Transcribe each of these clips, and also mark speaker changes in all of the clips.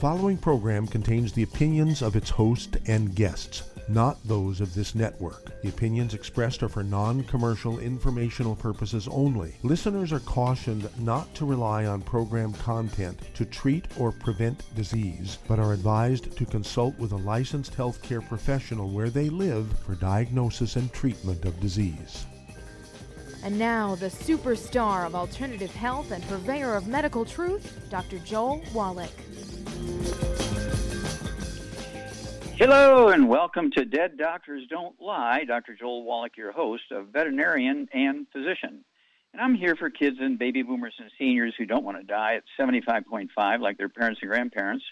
Speaker 1: following program contains the opinions of its host and guests, not those of this network. The opinions expressed are for non-commercial informational purposes only. Listeners are cautioned not to rely on program content to treat or prevent disease, but are advised to consult with a licensed healthcare professional where they live for diagnosis and treatment of disease.
Speaker 2: And now, the superstar of alternative health and purveyor of medical truth, Dr. Joel Wallach.
Speaker 3: Hello, and welcome to Dead Doctors Don't Lie. Dr. Joel Wallach, your host, a veterinarian and physician. And I'm here for kids and baby boomers and seniors who don't want to die at 75.5 like their parents and grandparents.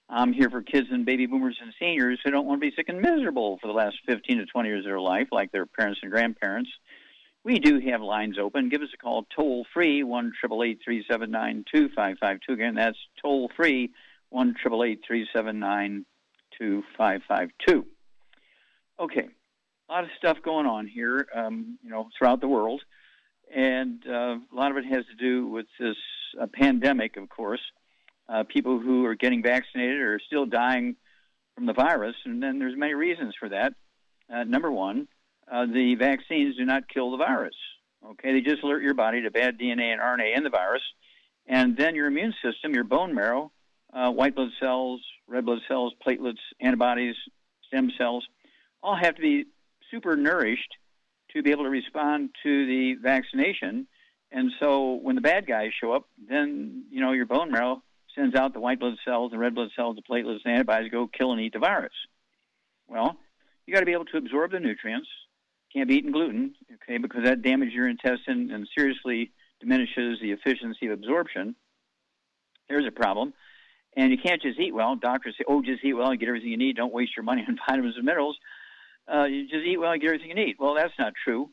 Speaker 3: I'm here for kids and baby boomers and seniors who don't want to be sick and miserable for the last 15 to 20 years of their life like their parents and grandparents. We do have lines open. Give us a call toll-free, 1-888-379-2552. Again, that's toll-free, 1-888-379-2552. Okay, a lot of stuff going on here, throughout the world. And a lot of it has to do with this pandemic, of course. People who are getting vaccinated are still dying from the virus, and then there's many reasons for that. Number one, the vaccines do not kill the virus. Okay, they just alert your body to bad DNA and RNA in the virus, and then your immune system, your bone marrow, white blood cells, red blood cells, platelets, antibodies, stem cells, all have to be super nourished to be able to respond to the vaccination. And so when the bad guys show up, then, your bone marrow sends out the white blood cells, the red blood cells, the platelets, the antibodies, go kill and eat the virus. Well, you got to be able to absorb the nutrients. Can't be eating gluten, okay, because that damages your intestine and seriously diminishes the efficiency of absorption. There's a problem. And you can't just eat well. Doctors say, just eat well and get everything you need. Don't waste your money on vitamins and minerals. You just eat well and get everything you need. Well, that's not true.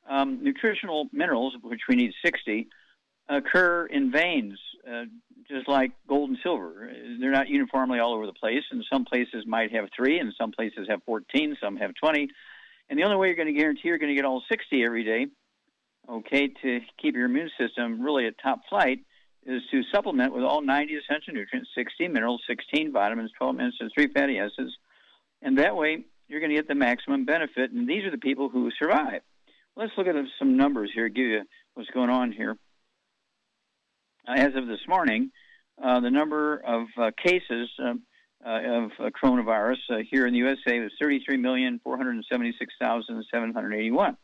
Speaker 3: Nutritional minerals, which we need 60, occur in veins, just like gold and silver. They're not uniformly all over the place, and some places might have 3, and some places have 14, some have 20. And the only way you're going to guarantee you're going to get all 60 every day, okay, to keep your immune system really at top flight, is to supplement with all 90 essential nutrients, 60 minerals, 16 vitamins, 12 minerals, 3 fatty acids. And that way, you're going to get the maximum benefit. And these are the people who survive. Let's look at some numbers here, give you what's going on here. As of this morning, the number of cases of coronavirus here in the USA was 33,476,781.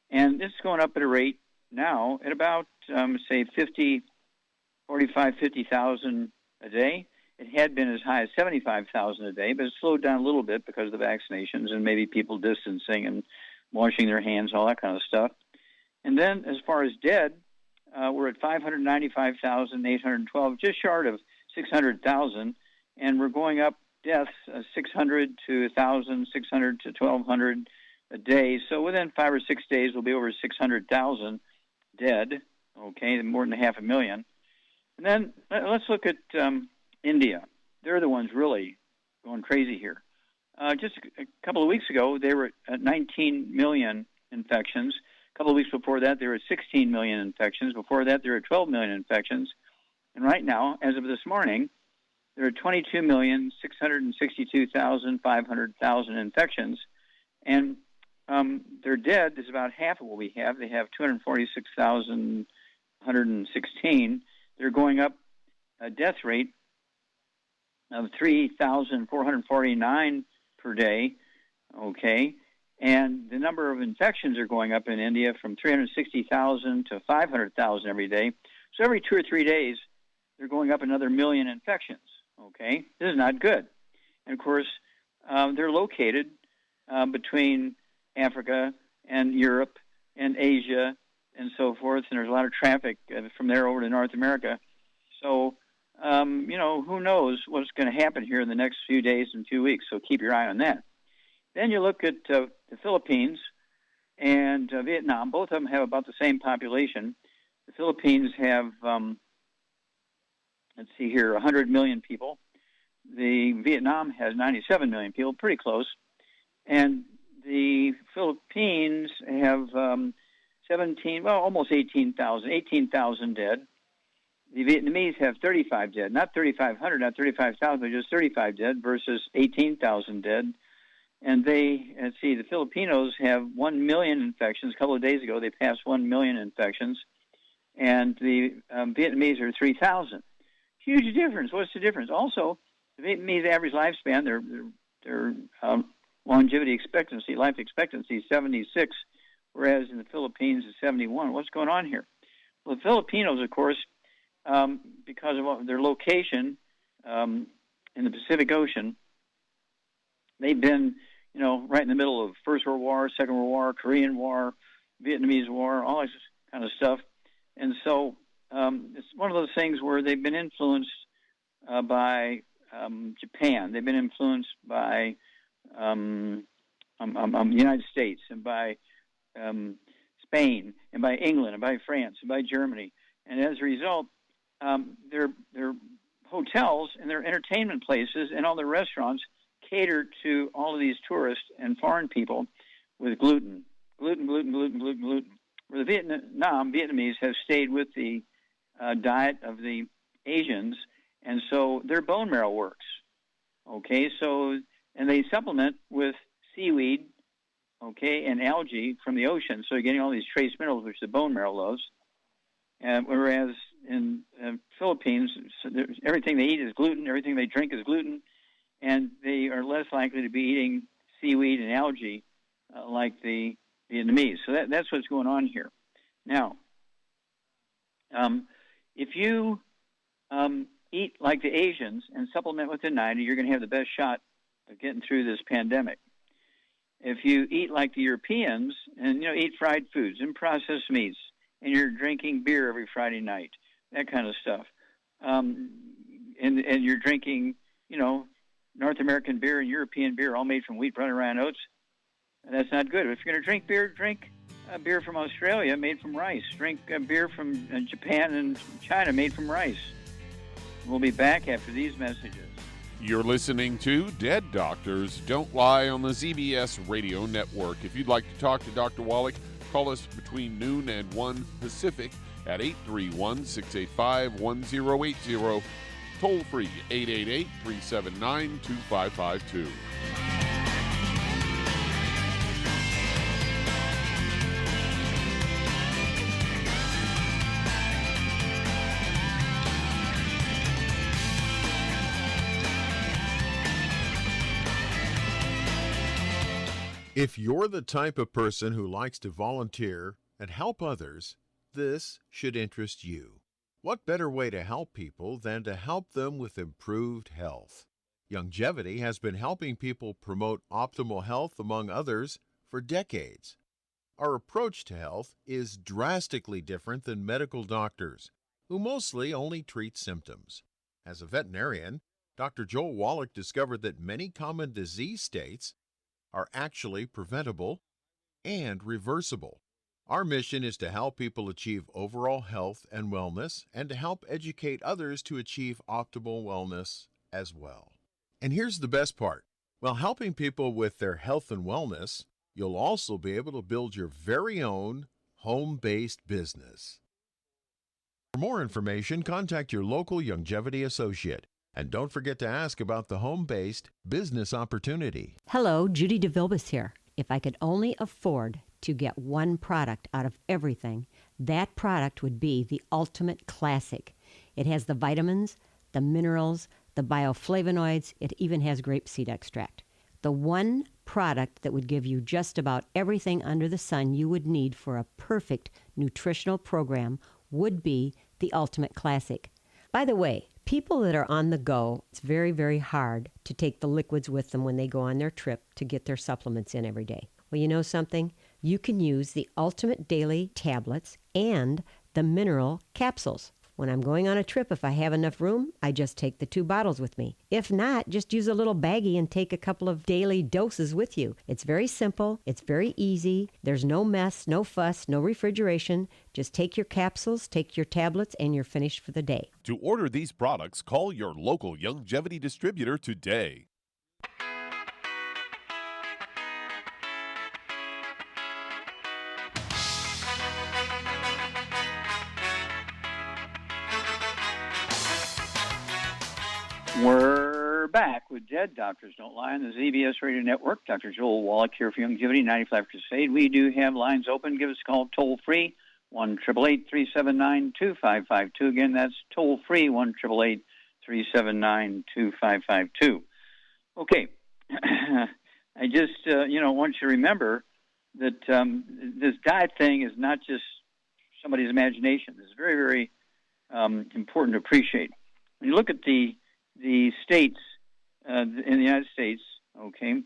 Speaker 3: And it's going up at a rate now at about, 50,000 a day. It had been as high as 75,000 a day, but it slowed down a little bit because of the vaccinations and maybe people distancing and washing their hands, all that kind of stuff. And then as far as dead, we're at 595,812, just short of 600,000. And we're going up deaths 600 to 1,000, 600 to 1,200 a day. So within 5 or 6 days, we'll be over 600,000 dead, okay, more than 500,000. And then let's look at India. They're the ones really going crazy here. Just a couple of weeks ago, they were at 19 million infections. A couple of weeks before that, they were at 16 million infections. Before that, there were 12 million infections. And right now, as of this morning, there are 22,662,500 infections, and their dead is about half of what we have. They have 246,116. They're going up a death rate of 3,449 per day, okay? And the number of infections are going up in India from 360,000 to 500,000 every day. So every 2 or 3 days, they're going up another million infections. Okay, this is not good. And, of course, they're located between Africa and Europe and Asia and so forth, and there's a lot of traffic from there over to North America. So, who knows what's going to happen here in the next few days and few weeks, so keep your eye on that. Then you look at the Philippines and Vietnam. Both of them have about the same population. The Philippines have... 100 million people. The Vietnam has 97 million people, pretty close. And the Philippines have almost 18,000 dead. the Vietnamese have 35 dead, not 3,500, not 35,000, but just 35 dead versus 18,000 dead. And the Filipinos have 1 million infections. A couple of days ago, they passed 1 million infections. And the Vietnamese are 3,000. Huge difference. What's the difference? Also, the Vietnamese average lifespan, their life expectancy is 76, whereas in the Philippines it's 71. What's going on here? Well, the Filipinos, of course, because of their location in the Pacific Ocean, they've been, right in the middle of First World War, Second World War, Korean War, Vietnamese War, all this kind of stuff. And so it's one of those things where they've been influenced by Japan. They've been influenced by the United States and by Spain and by England and by France and by Germany. And as a result, their hotels and their entertainment places and all their restaurants cater to all of these tourists and foreign people with gluten. Where the Vietnamese have stayed with the diet of the Asians, and so their bone marrow works. Okay, and they supplement with seaweed, and algae from the ocean, so you're getting all these trace minerals which the bone marrow loves. Whereas in Philippines, everything they eat is gluten, everything they drink is gluten, and they are less likely to be eating seaweed and algae like the Vietnamese. So that's what's going on here. Now, if you eat like the Asians and supplement with the 90, you're going to have the best shot of getting through this pandemic. If you eat like the Europeans and, eat fried foods and processed meats, and you're drinking beer every Friday night, that kind of stuff, and you're drinking, North American beer and European beer all made from wheat, brown, and rye oats, that's not good. If you're going to drink beer, drink beer from Australia made from rice. Drink beer from Japan and China made from rice. We'll be back after these messages.
Speaker 4: You're listening to Dead Doctors Don't Lie on the ZBS Radio Network. If you'd like to talk to Dr. Wallach, call us between noon and 1 Pacific at 831-685-1080. Toll free, 888-379-2552.
Speaker 1: If you're the type of person who likes to volunteer and help others, this should interest you. What better way to help people than to help them with improved health? Youngevity has been helping people promote optimal health, among others, for decades. Our approach to health is drastically different than medical doctors, who mostly only treat symptoms. As a veterinarian, Dr. Joel Wallach discovered that many common disease states are actually preventable and reversible. Our mission is to help people achieve overall health and wellness and to help educate others to achieve optimal wellness as well. And here's the best part. While helping people with their health and wellness, you'll also be able to build your very own home-based business. For more information, contact your local Youngevity associate. And don't forget to ask about the home-based business opportunity.
Speaker 5: Hello, Judy DeVilbus here. If I could only afford to get one product out of everything, that product would be the Ultimate Classic. It has the vitamins, the minerals, the bioflavonoids. It even has grapeseed extract. The one product that would give you just about everything under the sun you would need for a perfect nutritional program would be the Ultimate Classic. By the way, people that are on the go, it's very, very hard to take the liquids with them when they go on their trip to get their supplements in every day. Well, you know something? You can use the Ultimate Daily tablets and the mineral capsules. When I'm going on a trip, if I have enough room, I just take the 2 bottles with me. If not, just use a little baggie and take a couple of daily doses with you. It's very simple. It's very easy. There's no mess, no fuss, no refrigeration. Just take your capsules, take your tablets, and you're finished for the day.
Speaker 4: To order these products, call your local Youngevity distributor today.
Speaker 3: We're back with Dead Doctors Don't Lie on the ZBS Radio Network. Dr. Joel Wallach here for Youngevity 95 Crusade. We do have lines open. Give us a call toll-free, 1-888-379-2552. Again, that's toll-free, 1-888-379-2552. Okay. I just, want you to remember that this diet thing is not just somebody's imagination. It's very, very important to appreciate. When you look at the states in the United States, okay,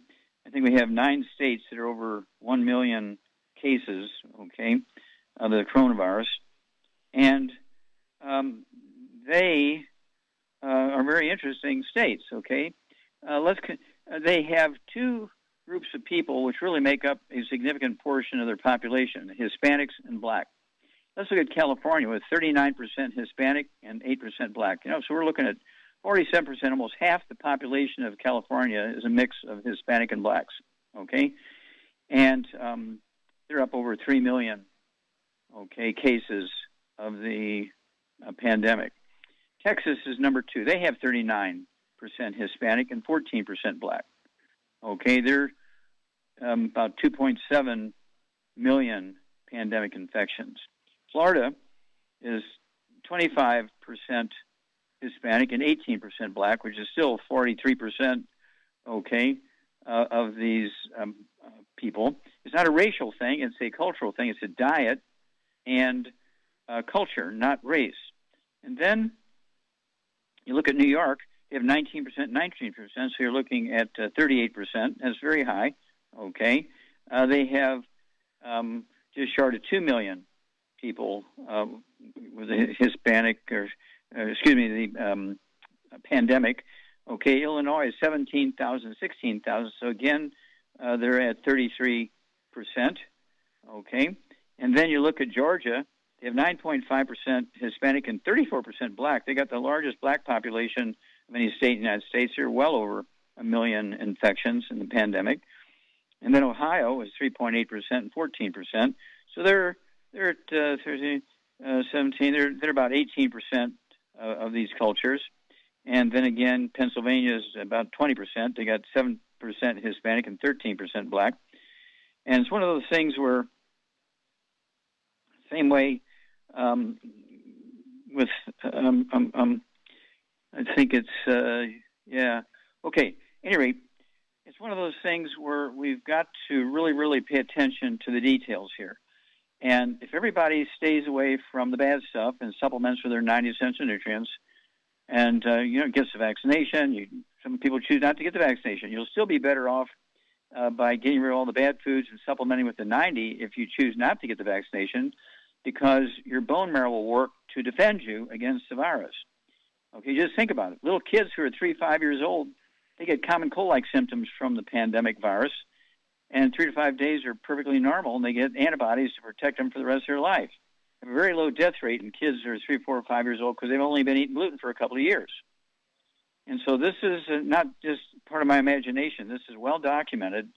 Speaker 3: I think we have 9 states that are over 1 million cases, okay, of the coronavirus, and they are very interesting states, okay. They have 2 groups of people which really make up a significant portion of their population, Hispanics and Black. Let's look at California with 39% Hispanic and 8% Black. So we're looking at 47%, almost half the population of California is a mix of Hispanic and Blacks, okay? And they're up over 3 million, okay, cases of the pandemic. Texas is number 2. They have 39% Hispanic and 14% Black. Okay, they're about 2.7 million pandemic infections. Florida is 25% Hispanic and 18% Black, which is still 43%, okay, of these people. It's not a racial thing. It's a cultural thing. It's a diet and culture, not race. And then you look at New York. They have 19%, 19%, so you're looking at 38%. That's very high, okay. They have just short of 2 million people with a Hispanic, the pandemic. Okay, Illinois is 17,000, 16,000, so again, they're at 33%, okay. And then you look at Georgia. They have 9.5% Hispanic and 34% Black. They got the largest Black population of any state in the United States. They're well over 1 million infections in the pandemic. And then Ohio is 3.8% and 14%. So they're at 13, 17. They're about 18% of these cultures. And then again, Pennsylvania is about 20%. They got 7% Hispanic and 13% Black. And it's one of those things where, same way with, I think it's, okay. Anyway, it's one of those things where we've got to really, really pay attention to the details here. And if everybody stays away from the bad stuff and supplements with their 90 essential nutrients and, gets the vaccination, some people choose not to get the vaccination. You'll still be better off by getting rid of all the bad foods and supplementing with the 90 if you choose not to get the vaccination, because your bone marrow will work to defend you against the virus. Okay, just think about it. Little kids who are 3, 5 years old, they get common cold-like symptoms from the pandemic virus, and 3 to 5 days are perfectly normal, and they get antibodies to protect them for the rest of their life. They have a very low death rate in kids who are 3, 4, 5 years old because they've only been eating gluten for a couple of years. And so this is not just part of my imagination. This is well documented,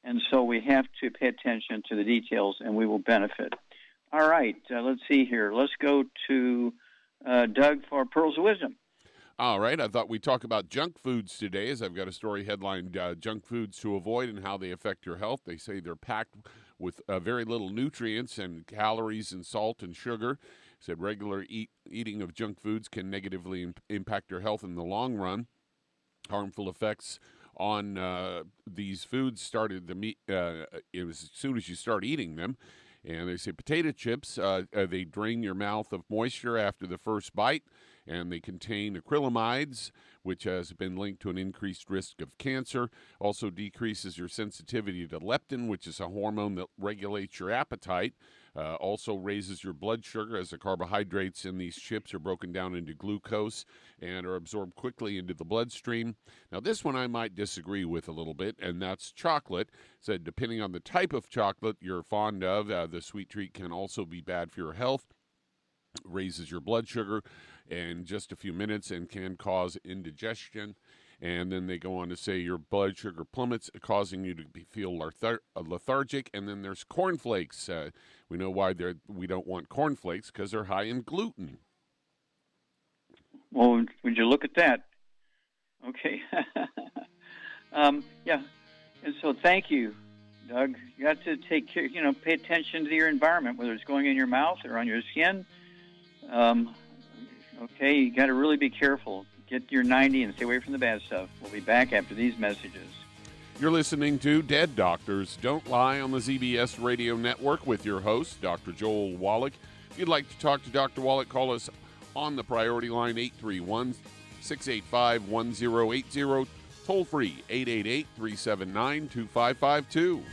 Speaker 3: and so we have to pay attention to the details, and we will benefit. All right, let's see here. Let's go to Doug for Pearls of Wisdom.
Speaker 4: All right, I thought we'd talk about junk foods today, as I've got a story headlined, Junk Foods to Avoid and How They Affect Your Health. They say they're packed with very little nutrients and calories and salt and sugar. Said regular eating of junk foods can negatively impact your health in the long run. Harmful effects on these foods started as soon as you start eating them. And they say potato chips, they drain your mouth of moisture after the first bite, and they contain acrylamides, which has been linked to an increased risk of cancer. Also decreases your sensitivity to leptin, which is a hormone that regulates your appetite. Also raises your blood sugar, as the carbohydrates in these chips are broken down into glucose and are absorbed quickly into the bloodstream. Now, this one I might disagree with a little bit, and that's chocolate. Said depending on the type of chocolate you're fond of, the sweet treat can also be bad for your health. Raises your blood sugar in just a few minutes and can cause indigestion. And then they go on to say your blood sugar plummets, causing you to feel lethargic. And then there's cornflakes. We know why we don't want cornflakes, because they're high in gluten.
Speaker 3: Well, would you look at that? Okay. Yeah. And so thank you, Doug. You got to take care, pay attention to your environment, whether it's going in your mouth or on your skin. Okay, you got to really be careful. Get your 90 and stay away from the bad stuff. We'll be back after these messages.
Speaker 4: You're listening to Dead Doctors Don't Lie on the ZBS Radio Network with your host, Dr. Joel Wallach. If you'd like to talk to Dr. Wallach, call us on the priority line, 831-685-1080, toll free, 888-379-2552.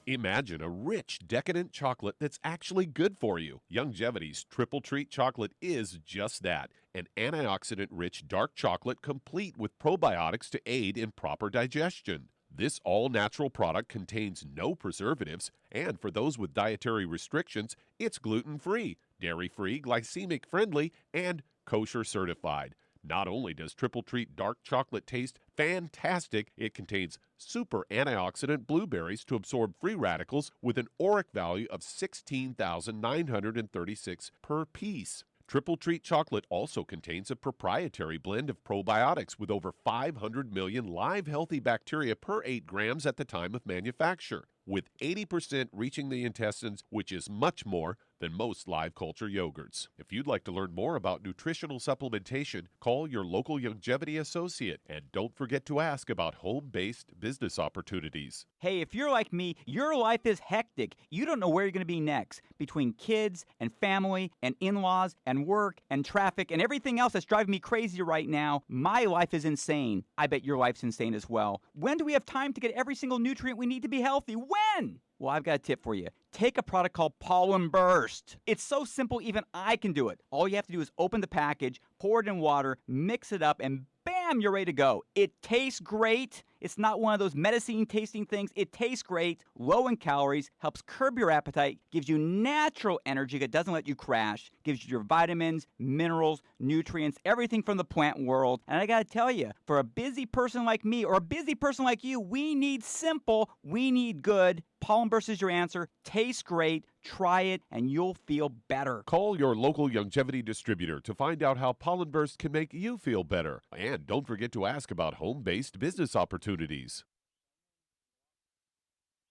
Speaker 4: Imagine a rich, decadent chocolate that's actually good for you. Youngevity's Triple Treat chocolate is just that, an antioxidant-rich dark chocolate complete with probiotics to aid in proper digestion. This all-natural product contains no preservatives, and for those with dietary restrictions, it's gluten-free, dairy-free, glycemic-friendly, and kosher certified. Not only does Triple Treat dark chocolate taste fantastic, it contains super antioxidant blueberries to absorb free radicals with an ORAC value of 16,936 per piece. Triple Treat chocolate also contains a proprietary blend of probiotics with over 500 million live healthy bacteria per 8 grams at the time of manufacture, with 80% reaching the intestines, which is much more than most live culture yogurts. If you'd like to learn more about nutritional supplementation, call your local Youngevity associate, and don't forget to ask about home-based business opportunities.
Speaker 6: Hey, if you're like me, your life is hectic. You don't know where you're going to be next. Between kids and family and in-laws and work and traffic and everything else that's driving me crazy right now, my life is insane. I bet your life's insane as well. When do we have time to get every single nutrient we need to be healthy? When? Well, I've got a tip for you. Take a product called Pollen Burst. It's so simple, even I can do it. All you have to do is open the package, pour it in water, mix it up, and bam, you're ready to go. It tastes great. It's not one of those medicine-tasting things. It tastes great, low in calories, helps curb your appetite, gives you natural energy that doesn't let you crash, gives you your vitamins, minerals, nutrients, everything from the plant world. And I got to tell you, for a busy person like me or a busy person like you, we need simple, we need good. Pollen Burst is your answer. Tastes great. Try it, and you'll feel better.
Speaker 4: Call your local Youngevity distributor to find out how Pollen Burst can make you feel better. And don't forget to ask about home-based business opportunities.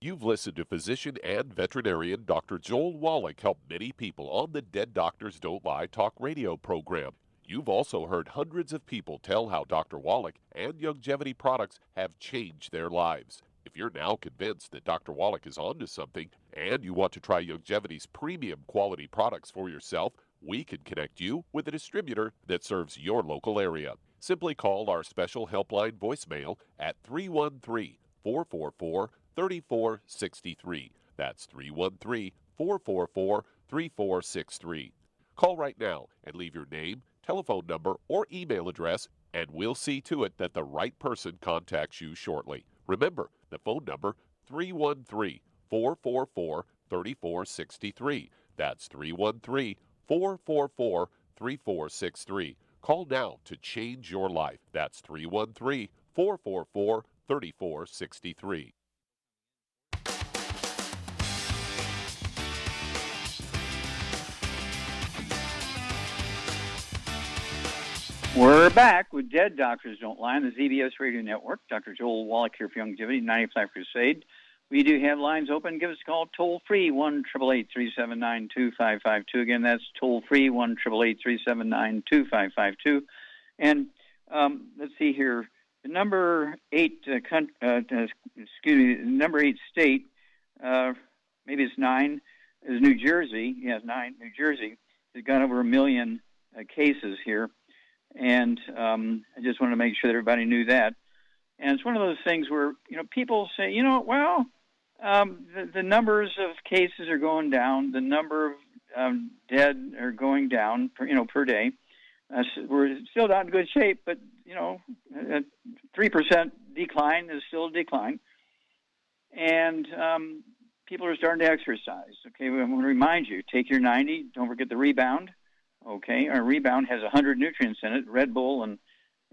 Speaker 4: You've listened to physician and veterinarian Dr. Joel Wallach help many people on the Dead Doctors Don't Lie talk radio program. You've also heard hundreds of people tell how Dr. Wallach and Youngevity products have changed their lives. If you're now convinced that Dr. Wallach is onto something and you want to try Youngevity's premium quality products for yourself, we can connect you with a distributor that serves your local area. Simply call our special helpline voicemail at 313-444-3463. That's 313-444-3463. Call right now and leave your name, telephone number, or email address, and we'll see to it that the right person contacts you shortly. Remember, the phone number, 313-444-3463. That's 313-444-3463. Call now to change your life. That's 313-444-3463.
Speaker 3: We're back with Dead Doctors Don't Lie on the ZBS Radio Network. Dr. Joel Wallach here for Youngevity, 95 Crusade. We do have lines open. Give us a call toll-free, 1-888-379-2552. Again, that's toll-free, 1-888-379-2552. And let's see here. The number 8, number 8 state, maybe it's 9, is New Jersey. Yes, 9, New Jersey. Has got over 1 million cases here. And I just wanted to make sure that everybody knew that. And it's one of those things where, people say, the numbers of cases are going down. The number of dead are going down, per day. We're still not in good shape, but, 3% decline is still a decline. And people are starting to exercise. Okay, I'm going to remind you, take your 90. Don't forget the Rebound. Okay, our Rebound has 100 nutrients in it, Red Bull and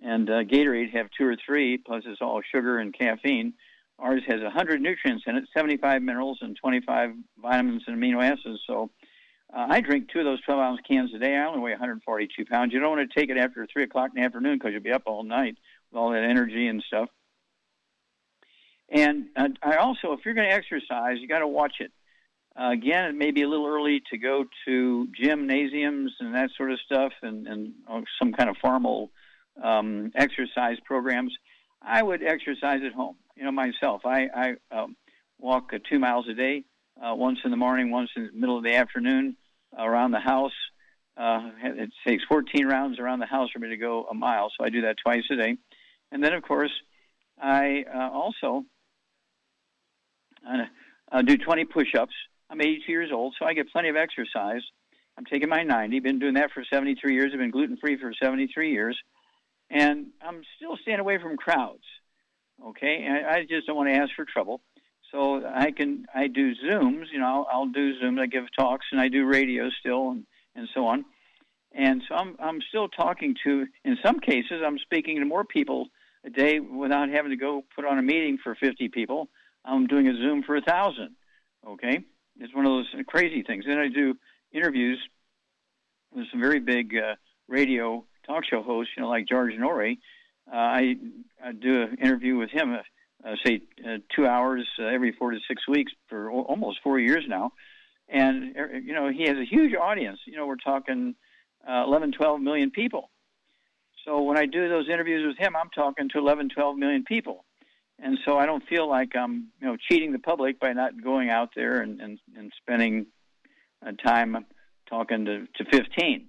Speaker 3: and Gatorade have 2 or 3, plus it's all sugar and caffeine. Ours has 100 nutrients in it, 75 minerals, and 25 vitamins and amino acids. So I drink 2 of those 12-ounce cans a day. I only weigh 142 pounds. You don't want to take it after 3 o'clock in the afternoon because you'll be up all night with all that energy and stuff. And I also, if you're going to exercise, you got to watch it. Again, it may be a little early to go to gymnasiums and that sort of stuff and some kind of formal exercise programs. I would exercise at home. Myself, I walk 2 miles a day, once in the morning, once in the middle of the afternoon, around the house. It takes 14 rounds around the house for me to go a mile, so I do that twice a day. And then, of course, I also do 20 push-ups. I'm 82 years old, so I get plenty of exercise. I'm taking my 90. Been doing that for 73 years. I've been gluten-free for 73 years. And I'm still staying away from crowds, okay? I just don't want to ask for trouble. So I do Zooms. I'll do Zooms. I give talks, and I do radio still and so on. And so I'm still talking to, in some cases, I'm speaking to more people a day without having to go put on a meeting for 50 people. I'm doing a Zoom for 1,000, okay? It's one of those crazy things. Then I do interviews with some very big radio talk show hosts, like George Norrie. I do an interview with him, say 2 hours every 4 to 6 weeks for almost 4 years now. And, he has a huge audience. We're talking 11, 12 million people. So when I do those interviews with him, I'm talking to 11, 12 million people. And so I don't feel like I'm, cheating the public by not going out there and spending time talking to 15.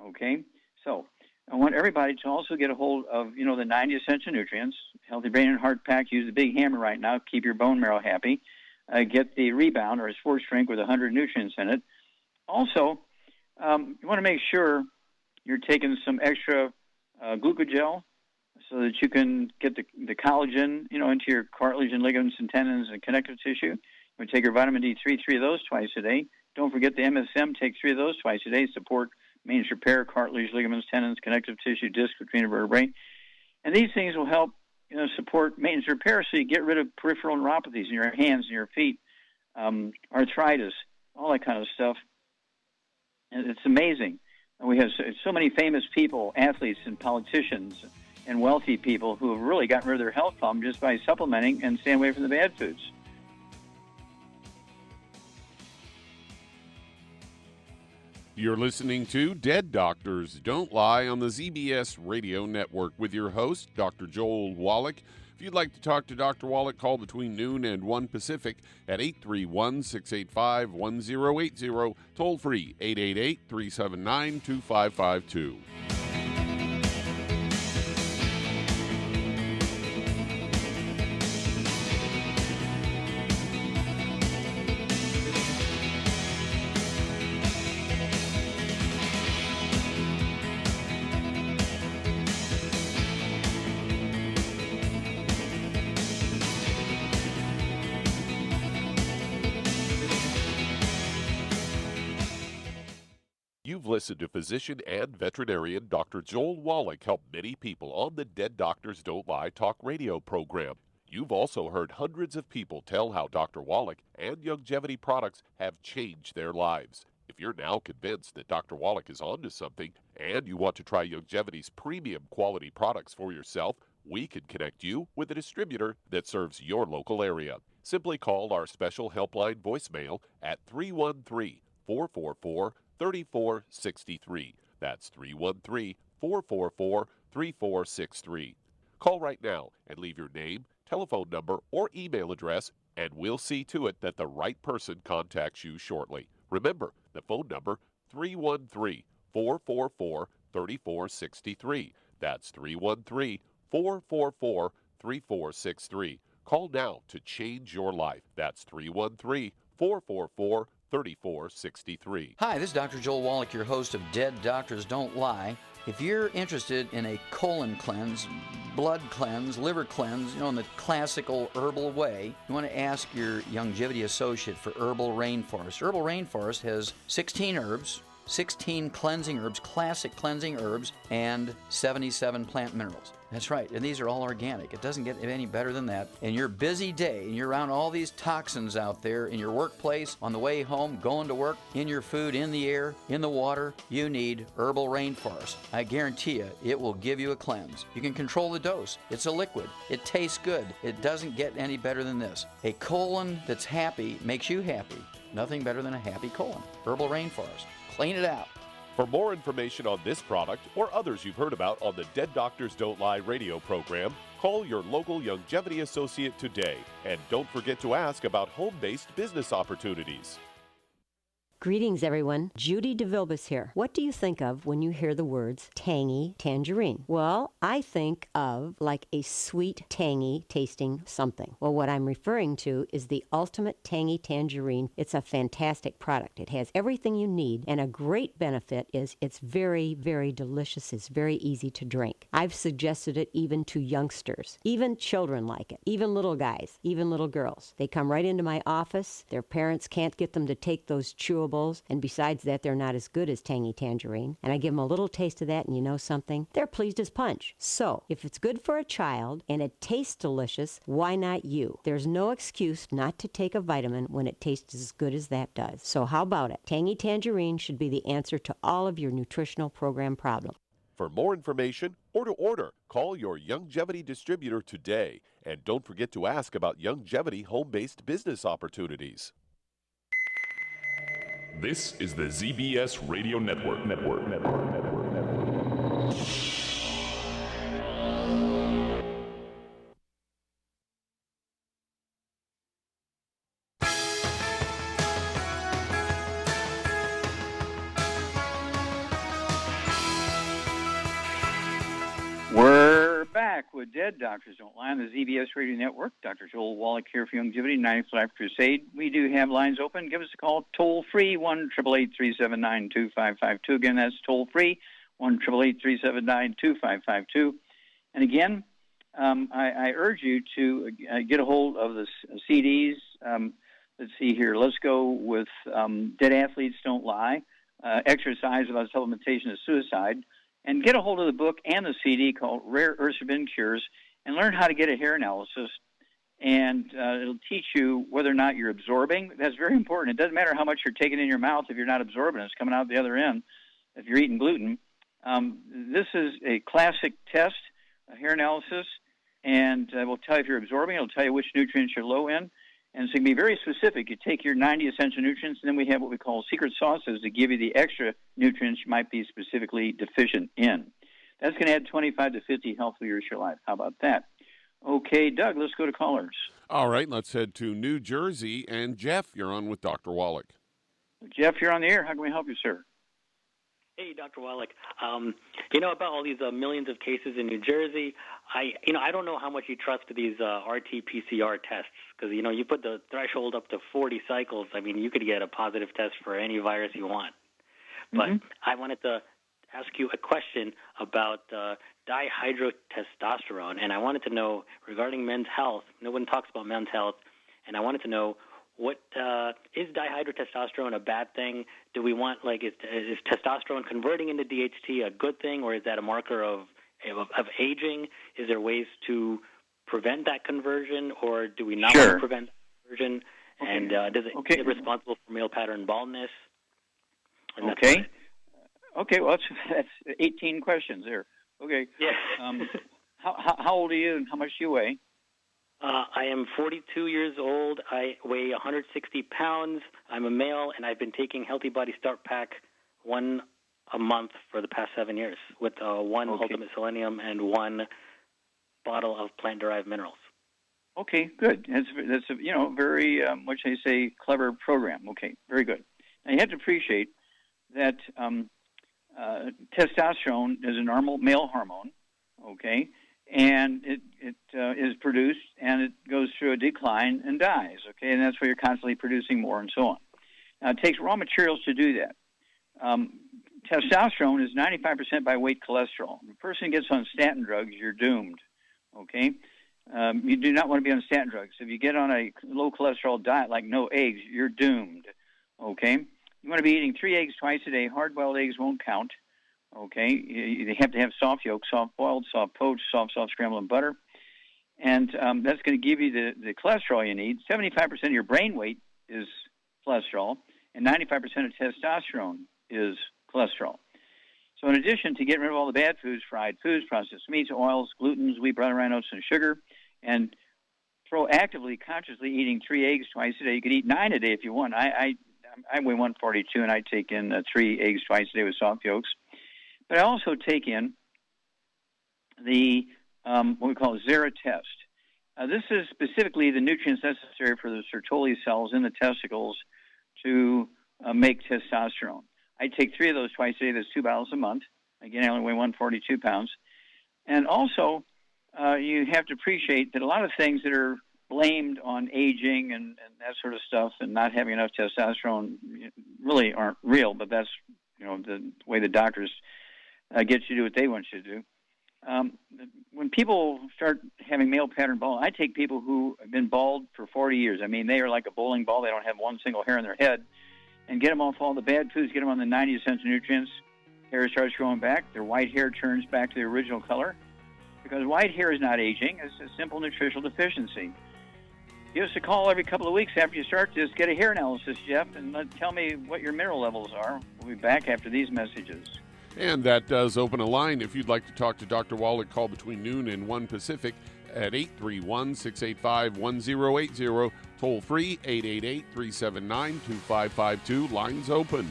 Speaker 3: Okay? So I want everybody to also get a hold of, the 90 essential nutrients. Healthy Brain and Heart Pack. Use the big hammer right now. Keep your bone marrow happy. Get the Rebound or a sports drink with 100 nutrients in it. Also, you want to make sure you're taking some extra glucogel so that you can get the collagen, into your cartilage and ligaments and tendons and connective tissue. You want to take your vitamin D3, 3 of those twice a day. Don't forget the MSM. Take 3 of those twice a day. Support maintenance repair, cartilage, ligaments, tendons, connective tissue, disc between the vertebrae. And these things will help, support maintenance repair so you get rid of peripheral neuropathies in your hands and your feet, arthritis, all that kind of stuff. And it's amazing. And we have so many famous people, athletes and politicians and wealthy people who have really gotten rid of their health problem just by supplementing and staying away from the bad foods.
Speaker 4: You're listening to Dead Doctors Don't Lie on the ZBS Radio Network with your host, Dr. Joel Wallach. If you'd like to talk to Dr. Wallach, call between noon and 1 Pacific at 831-685-1080, toll free 888-379-2552. You've listened to physician and veterinarian Dr. Joel Wallach help many people on the Dead Doctors Don't Lie talk radio program. You've also heard hundreds of people tell how Dr. Wallach and Youngevity products have changed their lives. If you're now convinced that Dr. Wallach is onto something and you want to try Youngevity's premium quality products for yourself, we can connect you with a distributor that serves your local area. Simply call our special helpline voicemail at 313-444-3463. That's 313-444-3463. Call right now and leave your name, telephone number, or email address, and we'll see to it that the right person contacts you shortly. Remember, the phone number, 313-444-3463. That's 313-444-3463. Call now to change your life. That's 313-444-3463.
Speaker 7: Hi, this is Dr. Joel Wallach, your host of Dead Doctors Don't Lie. If you're interested in a colon cleanse, blood cleanse, liver cleanse, in the classical herbal way, you want to ask your Youngevity associate for Herbal Rainforest. Herbal Rainforest has 16 herbs, 16 cleansing herbs, classic cleansing herbs, and 77 plant minerals. That's right, and these are all organic. It doesn't get any better than that. In your busy day, and you're around all these toxins out there in your workplace, on the way home, going to work, in your food, in the air, in the water, you need Herbal Rainforest. I guarantee you, it will give you a cleanse. You can control the dose. It's a liquid. It tastes good. It doesn't get any better than this. A colon that's happy makes you happy. Nothing better than a happy colon. Herbal Rainforest. Clean it out.
Speaker 8: For more information on this product or others you've heard about on the Dead Doctors Don't Lie radio program, call your local Youngevity associate today. And don't forget to ask about home-based business opportunities.
Speaker 5: Greetings, everyone. Judy DeVilbus here. What do you think of when you hear the words tangy tangerine? Well, I think of like a sweet, tangy tasting something. Well, what I'm referring to is the ultimate tangy tangerine. It's a fantastic product. It has everything you need, and a great benefit is it's very, very delicious. It's very easy to drink. I've suggested it even to youngsters. Even children like it. Even little guys. Even little girls. They come right into my office. Their parents can't get them to take those chewable, and besides that, they're not as good as tangy tangerine. And I give them a little taste of that, and you know something? They're pleased as punch. So, if it's good for a child and it tastes delicious, why not you? There's no excuse not to take a vitamin when it tastes as good as that does. So how about it? Tangy tangerine should be the answer to all of your nutritional program problems.
Speaker 8: For more information or to order, call your Youngevity distributor today. And don't forget to ask about Youngevity home-based business opportunities.
Speaker 9: This is the ZBS Radio Network.
Speaker 3: We're back with Dead Doctors Don't Lie on the ZBS Radio Network. Dr. Joel Wallach here for Youngevity, 90th Life Crusade. We do have lines open. Give us a call toll-free, 1-888-379-2552. Again, that's toll-free, 1-888-379-2552. And again, I urge you to get a hold of the CDs. Let's see here. Let's go with Dead Athletes Don't Lie, Exercise About Supplementation of Suicide. And get a hold of the book and the CD called Rare Earths Forbidden Cures, and learn how to get a hair analysis. And it'll teach you whether or not you're absorbing. That's very important. It doesn't matter how much you're taking in your mouth if you're not absorbing it. It's coming out the other end if you're eating gluten. This is a classic test, a hair analysis, and will tell you if you're absorbing. It'll tell you which nutrients you're low in. And so it can be very specific. You take your 90 essential nutrients, and then we have what we call secret sauces to give you the extra nutrients you might be specifically deficient in. That's going to add 25 to 50 healthy years to your life. How about that? Okay, Doug, let's go to callers.
Speaker 4: All right, let's head to New Jersey. And Jeff, you're on with Dr. Wallach.
Speaker 3: Jeff, you're on the air. How can we help you, sir?
Speaker 10: Hey, Dr. Wallach. You know about all these millions of cases in New Jersey. I don't know how much you trust these RT-PCR tests because, you put the threshold up to 40 cycles. I mean, you could get a positive test for any virus you want. But I wanted to ask you a question about dihydrotestosterone, and I wanted to know regarding men's health. No one talks about men's health, and I wanted to know what is dihydrotestosterone a bad thing? Do we want is testosterone converting into DHT a good thing, or is that a marker of aging? Is there ways to prevent that conversion, or do we not want to prevent that conversion? Okay. And does it get responsible for male pattern baldness? And
Speaker 3: Okay. Well, that's 18 questions there. Okay.
Speaker 10: Yeah.
Speaker 3: How old are you, and how much do you weigh?
Speaker 10: I am 42 years old. I weigh 160 pounds. I'm a male, and I've been taking Healthy Body Start Pack one a month for the past 7 years with one Ultimate Selenium and one bottle of plant-derived minerals. Okay, good. That's a very, what should I say, clever program. Okay, very good. Now, you have to appreciate that testosterone is a normal male hormone, okay? And it is produced, and it goes through a decline and dies, okay? And that's why you're constantly producing more and so on. Now, it takes raw materials to do that. Testosterone is 95% by weight cholesterol. If a person gets on statin drugs, you're doomed, okay? You do not want to be on statin drugs. If you get on a low cholesterol diet like no eggs, you're doomed, okay?
Speaker 3: You want to be eating 3 eggs twice a day. Hard-boiled eggs won't count. Okay, they have to have soft yolk, soft-boiled, soft-poached, soft scrambled in butter. And that's going to give you the cholesterol you need. 75% of your brain weight is cholesterol, and 95% of testosterone is cholesterol. So in addition to getting rid of all the bad foods, fried foods, processed meats, oils, glutens, wheat, brown rice, oats, and sugar, and proactively, consciously eating 3 eggs twice a day. You could eat 9 a day if you want. I weigh 142, and I take in 3 eggs twice a day with soft yolks. But I also take in the what we call Zera test. This is specifically the nutrients necessary for the Sertoli cells in the testicles to make testosterone. I take 3 of those twice a day. That's 2 bottles a month. Again, I only weigh 142 pounds. And also, you have to appreciate that a lot of things that are blamed on aging and that sort of stuff and not having enough testosterone really aren't real, but that's the way the doctors get you to do what they want you to do. When people start having male pattern balding, I take people who have been bald for 40 years. I mean, they are like a bowling ball. They don't have one single hair in their head. And get them off all the bad foods, get them on the 90 essential nutrients. Hair starts growing back. Their white hair turns back to the original color. Because white hair is not aging. It's a simple nutritional deficiency. Give us a call every couple of weeks after you start this. Get a hair analysis, Jeff, and tell me what your mineral levels are. We'll be back after these messages.
Speaker 4: And that does open a line. If you'd like to talk to Dr. Wallach, call between noon and 1 Pacific at 831-685-1080. Toll free, 888-379-2552. Lines open.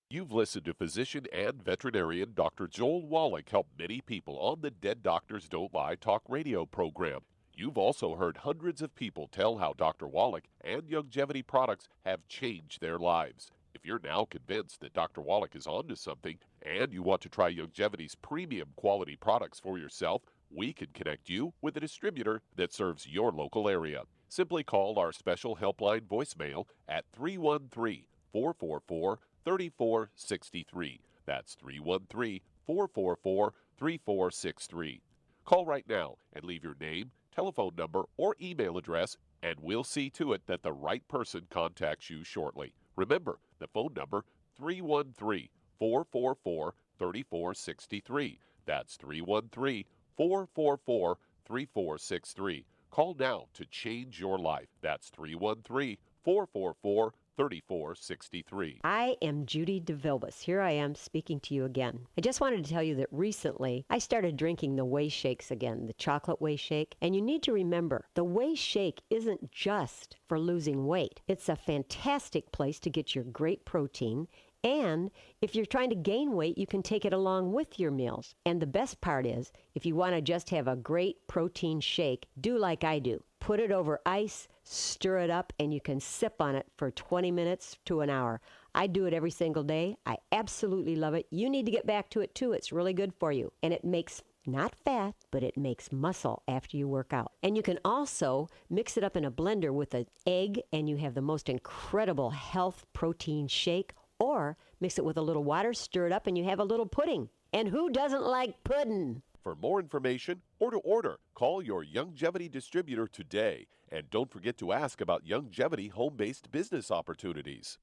Speaker 8: You've listened to physician and veterinarian Dr. Joel Wallach help many people on the Dead Doctors Don't Lie talk radio program. You've also heard hundreds of people tell how Dr. Wallach and Youngevity products have changed their lives. If you're now convinced that Dr. Wallach is onto something and you want to try Youngevity's premium quality products for yourself, we can connect you with a distributor that serves your local area. Simply call our special helpline voicemail at 313-444-3463. That's 313-444-3463. Call right now and leave your name, telephone number, or email address, and we'll see to it that the right person contacts you shortly. Remember, the phone number, 313-444-3463. That's 313-444-3463. Call now to change your life. That's 313-444-3463.
Speaker 5: I am Judy DeVilbus. Here I am speaking to you again. I just wanted to tell you that recently I started drinking the Whey Shakes again, the chocolate Whey Shake. And you need to remember, the Whey Shake isn't just for losing weight. It's a fantastic place to get your great protein. And if you're trying to gain weight, you can take it along with your meals. And the best part is, if you want to just have a great protein shake, do like I do. Put it over ice, stir it up, and you can sip on it for 20 minutes to an hour. I do it every single day. I absolutely love it. You need to get back to it too. It's really good for you. And it makes not fat, but it makes muscle after you work out. And you can also mix it up in a blender with an egg, and you have the most incredible health protein shake. Or mix it with a little water, stir it up, and you have a little pudding. And who doesn't like pudding?
Speaker 8: For more information or to order, call your Youngevity distributor today. And don't forget to ask about Youngevity home-based business opportunities.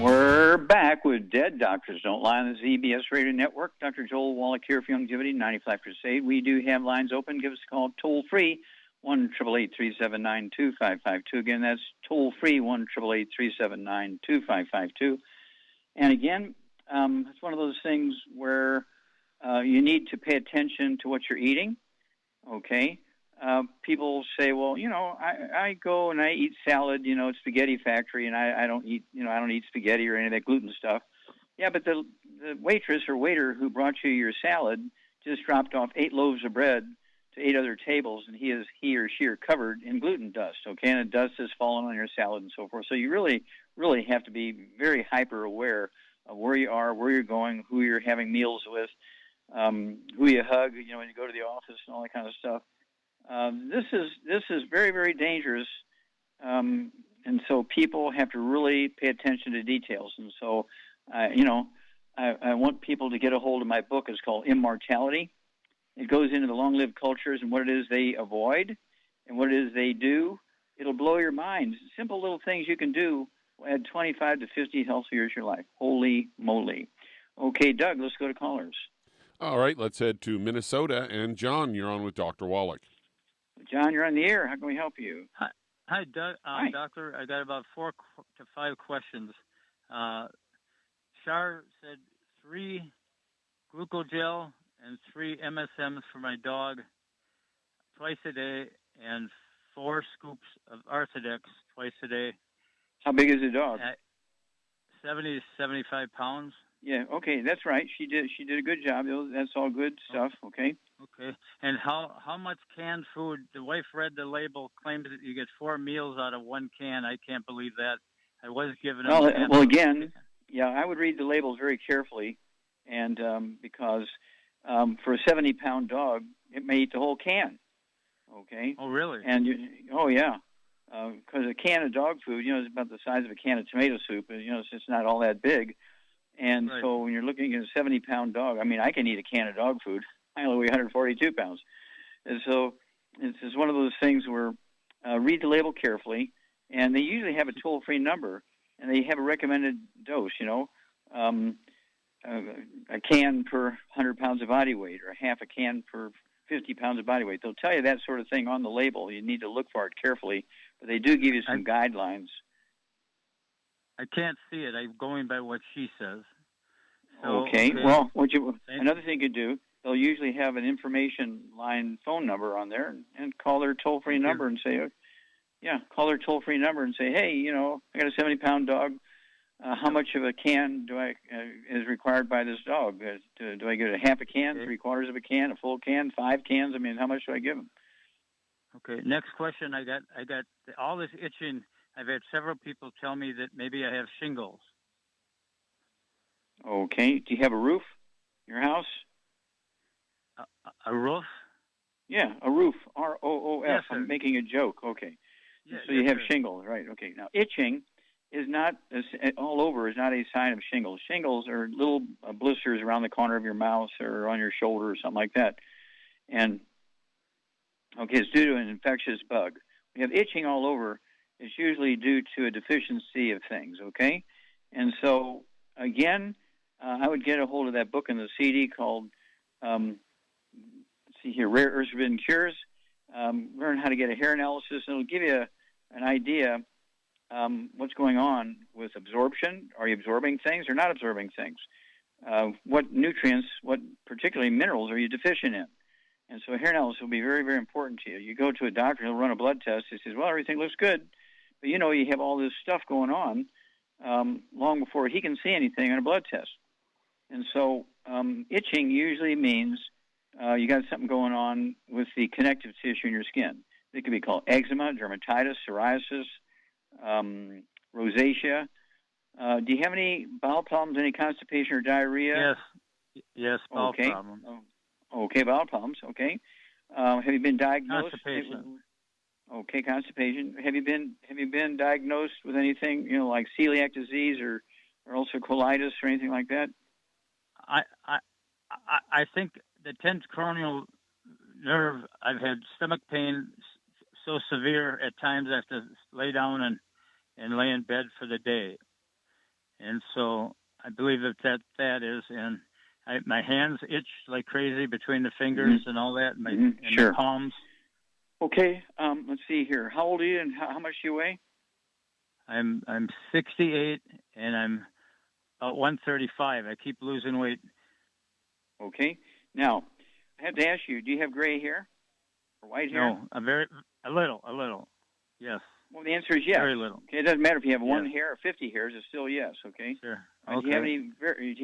Speaker 3: We're back with Dead Doctors Don't Lie on the ZBS Radio Network. Dr. Joel Wallach here for Youngevity, 95 Crusade. We do have lines open. Give us a call toll-free, 1-888-379-2552. Again, that's toll-free, 1-888-379-2552. And again, it's one of those things where you need to pay attention to what you're eating, okay? People say, well, I go and I eat salad, at Spaghetti Factory, and I don't eat, I don't eat spaghetti or any of that gluten stuff. Yeah, but the waitress or waiter who brought you your salad just dropped off 8 loaves of bread to 8 other tables, and he or she are covered in gluten dust, okay? And the dust has fallen on your salad and so forth. So you really, really have to be very hyper aware of where you are, where you're going, who you're having meals with, who you hug, when you go to the office and all that kind of stuff. This is very, very dangerous, and so people have to really pay attention to details. And so, I want people to get a hold of my book. It's called Immortality. It goes into the long-lived cultures and what it is they avoid and what it is they do. It'll blow your mind. Simple little things you can do will add 25 to 50 healthy years to your life. Holy moly. Okay, Doug, let's go to callers.
Speaker 4: All right, let's head to Minnesota. And John, you're on with Dr. Wallach.
Speaker 3: John, you're on the air. How can we help you?
Speaker 11: Hi, Doug.
Speaker 3: Hi.
Speaker 11: Doctor. I got about 4 to 5 questions. Shar said 3 glucogel and 3 MSMs for my dog twice a day and 4 scoops of Arthodex twice a day.
Speaker 3: How big is the dog?
Speaker 11: 70 to 75 pounds.
Speaker 3: Yeah, okay, that's right. She did a good job. That's all good stuff, okay?
Speaker 11: Okay. And how much canned food? The wife read the label, claims that you get 4 meals out of 1 can. I can't believe that. I was given
Speaker 3: well, again, yeah, I would read the labels very carefully, and because for a 70-pound dog, it may eat the whole can, okay?
Speaker 11: Oh, really?
Speaker 3: And yeah, because a can of dog food, is about the size of a can of tomato soup. It's just not all that big. And
Speaker 11: right.
Speaker 3: So when you're looking at a 70-pound dog, I mean, I can eat a can of dog food. I only weigh 142 pounds. And so it's just one of those things where read the label carefully, and they usually have a toll-free number, and they have a recommended dose, a can per 100 pounds of body weight or half a can per 50 pounds of body weight. They'll tell you that sort of thing on the label. You need to look for it carefully, but they do give you some guidelines.
Speaker 11: I can't see it. I'm going by what she says.
Speaker 3: So, okay. Well, another thing you could do, they'll usually have an information line phone number on there, and call their toll-free number and say, call their toll-free number and say, hey, I got a 70-pound dog. How much of a can is required by this dog? Do I get a half a can, 3/4 of a can, a full can, 5 cans? I mean, how much do I give them?
Speaker 11: Okay. Next question. I got all this itching. I've had several people tell me that maybe I have shingles.
Speaker 3: Okay. Do you have a roof in your house?
Speaker 11: A roof?
Speaker 3: Yeah, a roof. ROOF.
Speaker 11: Yes,
Speaker 3: I'm making a joke. Okay.
Speaker 11: Yeah,
Speaker 3: so you have shingles, right? Okay. Now, itching is not all over. Is not a sign of shingles. Shingles are little blisters around the corner of your mouth or on your shoulder or something like that. And it's due to an infectious bug. We have itching all over. It's usually due to a deficiency of things. Okay, and so again, I would get a hold of that book and the CD called let's see here, Rare Earths Forbidden Cures. Learn how to get a hair analysis, and it'll give you an idea what's going on with absorption. Are you absorbing things or not absorbing things? What nutrients, what particularly minerals, are you deficient in? And so a hair analysis will be very, very important to you. You go to a doctor, he'll run a blood test. He says, well, everything looks good. But, you have all this stuff going on long before he can see anything on a blood test. And so itching usually means you got something going on with the connective tissue in your skin. It could be called eczema, dermatitis, psoriasis, rosacea. Do you have any bowel problems, any constipation or diarrhea?
Speaker 11: Yes, bowel problems.
Speaker 3: Okay, bowel problems. Okay. Have you been diagnosed?
Speaker 11: Constipation.
Speaker 3: Okay, constipation. Have you been diagnosed with anything, like celiac disease or ulcer colitis or anything like that?
Speaker 11: I think the 10th cranial nerve. I've had stomach pain so severe at times I have to lay down and lay in bed for the day, and so I believe that is. And my hands itch like crazy between the fingers and all that, and my palms.
Speaker 3: Okay, let's see here. How old are you and how much do you weigh?
Speaker 11: I'm 68 and I'm about 135. I keep losing weight.
Speaker 3: Okay. Now, I have to ask you, do you have gray hair or white hair?
Speaker 11: No, a little. Yes.
Speaker 3: Well, the answer is yes.
Speaker 11: Very little.
Speaker 3: Okay, it doesn't matter if you have one hair or 50 hairs, it's still yes, okay?
Speaker 11: Sure.
Speaker 3: Okay. Do you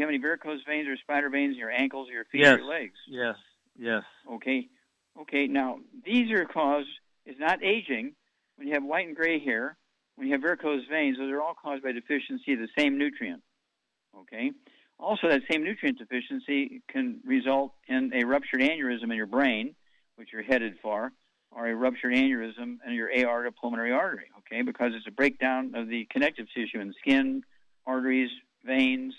Speaker 3: have any varicose veins or spider veins in your ankles or your feet or your legs?
Speaker 11: Yes.
Speaker 3: Okay, now, these are caused, it's not aging. When you have white and gray hair, when you have varicose veins, those are all caused by deficiency of the same nutrient, okay? Also, that same nutrient deficiency can result in a ruptured aneurysm in your brain, which you're headed for, or a ruptured aneurysm in your aorta pulmonary artery, okay, because it's a breakdown of the connective tissue in skin, arteries, veins,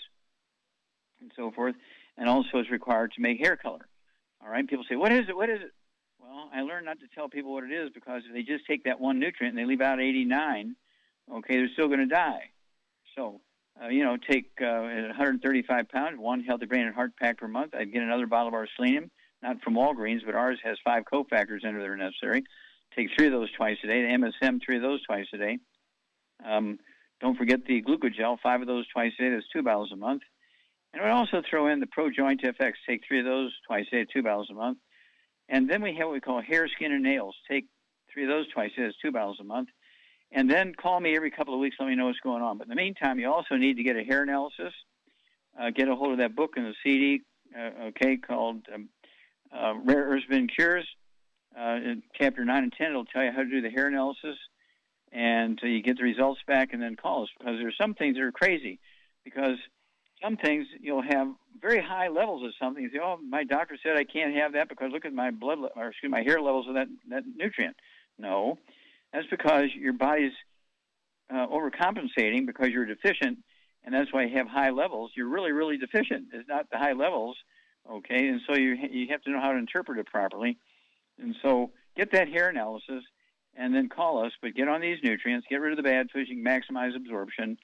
Speaker 3: and so forth, and also is required to make hair color. All right, people say, what is it? What is it? Well, I learned not to tell people what it is because if they just take that one nutrient and they leave out 89, okay, they're still going to die. So, take 135 pounds, one healthy brain and heart pack per month. I'd get another bottle of our selenium, not from Walgreens, but ours has 5 cofactors in it that are necessary. Take 3 of those twice a day. The MSM, 3 of those twice a day. Don't forget the glucogel, 5 of those twice a day. That's 2 bottles a month. And I would also throw in the Pro Joint FX. Take 3 of those twice a day, 2 bottles a month. And then we have what we call hair, skin, and nails. Take 3 of those twice a day. That's 2 bottles a month. And then call me every couple of weeks. Let me know what's going on. But in the meantime, you also need to get a hair analysis. Get a hold of that book and the CD, called Rare Herbs Been Cures. In chapter 9 and 10, it'll tell you how to do the hair analysis. And you get the results back and then call us. Because there's some things that are crazy. Because some things you'll have very high levels of something. You say, oh, my doctor said I can't have that because look at my my hair levels of that nutrient. No. That's because your body's overcompensating because you're deficient, and that's why you have high levels. You're really, really deficient. It's not the high levels, okay? And so you have to know how to interpret it properly. And so get that hair analysis and then call us, but get on these nutrients, get rid of the bad foods, you can maximize absorption,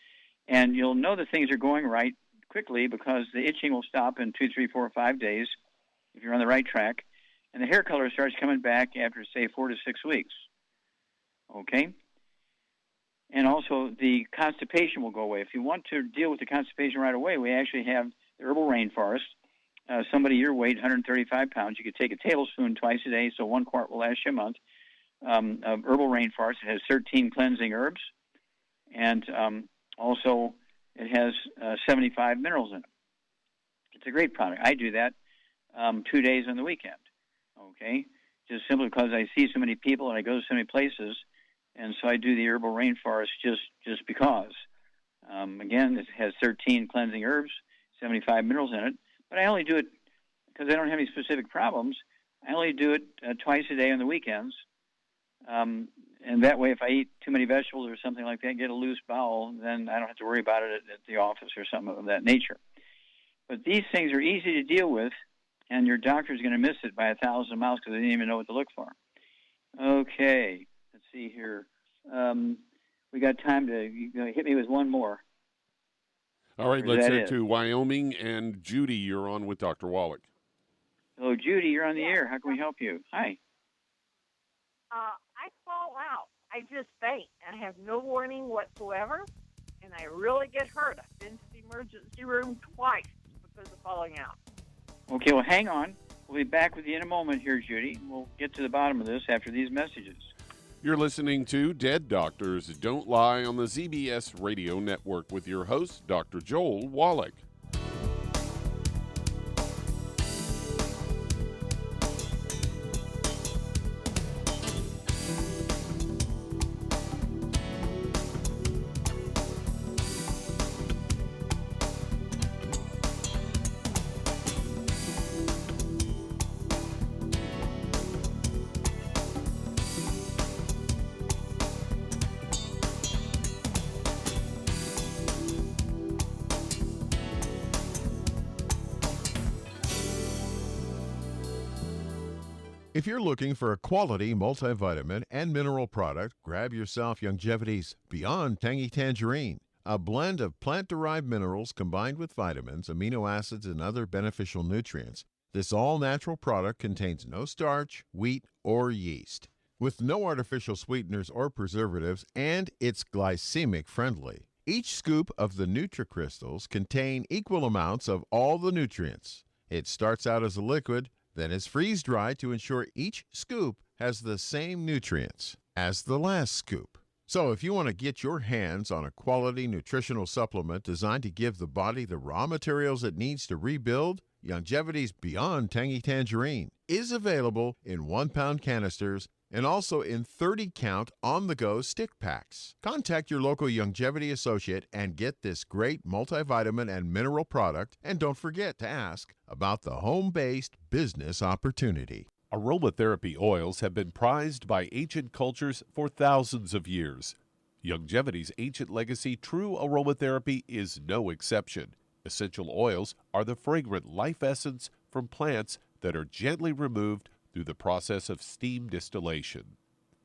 Speaker 3: and you'll know that things are going right quickly because the itching will stop in 2, 3, 4, 5 days if you're on the right track, and the hair color starts coming back after, say, 4 to 6 weeks. Okay? And also the constipation will go away. If you want to deal with the constipation right away, we actually have the Herbal Rainforest. Somebody your weight, 135 pounds, you could take a tablespoon twice a day, so 1 quart will last you a month, of Herbal Rainforest. It has 13 cleansing herbs, and also it has 75 minerals in it. It's a great product. I do that 2 days on the weekend, okay? Just simply because I see so many people and I go to so many places. And so I do the Herbal Rainforest just because. Again, it has 13 cleansing herbs, 75 minerals in it. But I only do it because I don't have any specific problems. I only do it twice a day on the weekends. And that way, if I eat too many vegetables or something like that, get a loose bowel, then I don't have to worry about it at the office or something of that nature. But these things are easy to deal with, and your doctor is going to miss it by 1,000 miles because they didn't even know what to look for. Okay. Let's see here. We got time to hit me with one more.
Speaker 4: All right, let's head to Wyoming. And Judy, you're on with Dr. Wallach.
Speaker 3: Hello, Judy. You're on the air. How can we help you? Hi.
Speaker 12: I fall out. I just faint. I have no warning whatsoever, and I really get hurt. I've been to the emergency room twice because of falling out.
Speaker 3: Okay, well, hang on. We'll be back with you in a moment here, Judy. We'll get to the bottom of this after these messages.
Speaker 4: You're listening to Dead Doctors Don't Lie on the ZBS Radio Network with your host, Dr. Joel Wallach.
Speaker 1: If you're looking for a quality multivitamin and mineral product, grab yourself Youngevity's Beyond Tangy Tangerine, a blend of plant-derived minerals combined with vitamins, amino acids, and other beneficial nutrients. This all-natural product contains no starch, wheat, or yeast, with no artificial sweeteners or preservatives, and it's glycemic friendly. Each scoop of the NutriCrystals contain equal amounts of all the nutrients. It starts out as a liquid, then is freeze-dried to ensure each scoop has the same nutrients as the last scoop. So if you want to get your hands on a quality nutritional supplement designed to give the body the raw materials it needs to rebuild, Youngevity's Beyond Tangy Tangerine is available in 1-pound canisters and also in 30-count on-the-go stick packs. Contact your local Youngevity associate and get this great multivitamin and mineral product, and don't forget to ask about the home-based business opportunity.
Speaker 8: Aromatherapy oils have been prized by ancient cultures for thousands of years. Youngevity's ancient legacy, true aromatherapy, is no exception. Essential oils are the fragrant life essence from plants that are gently removed through the process of steam distillation.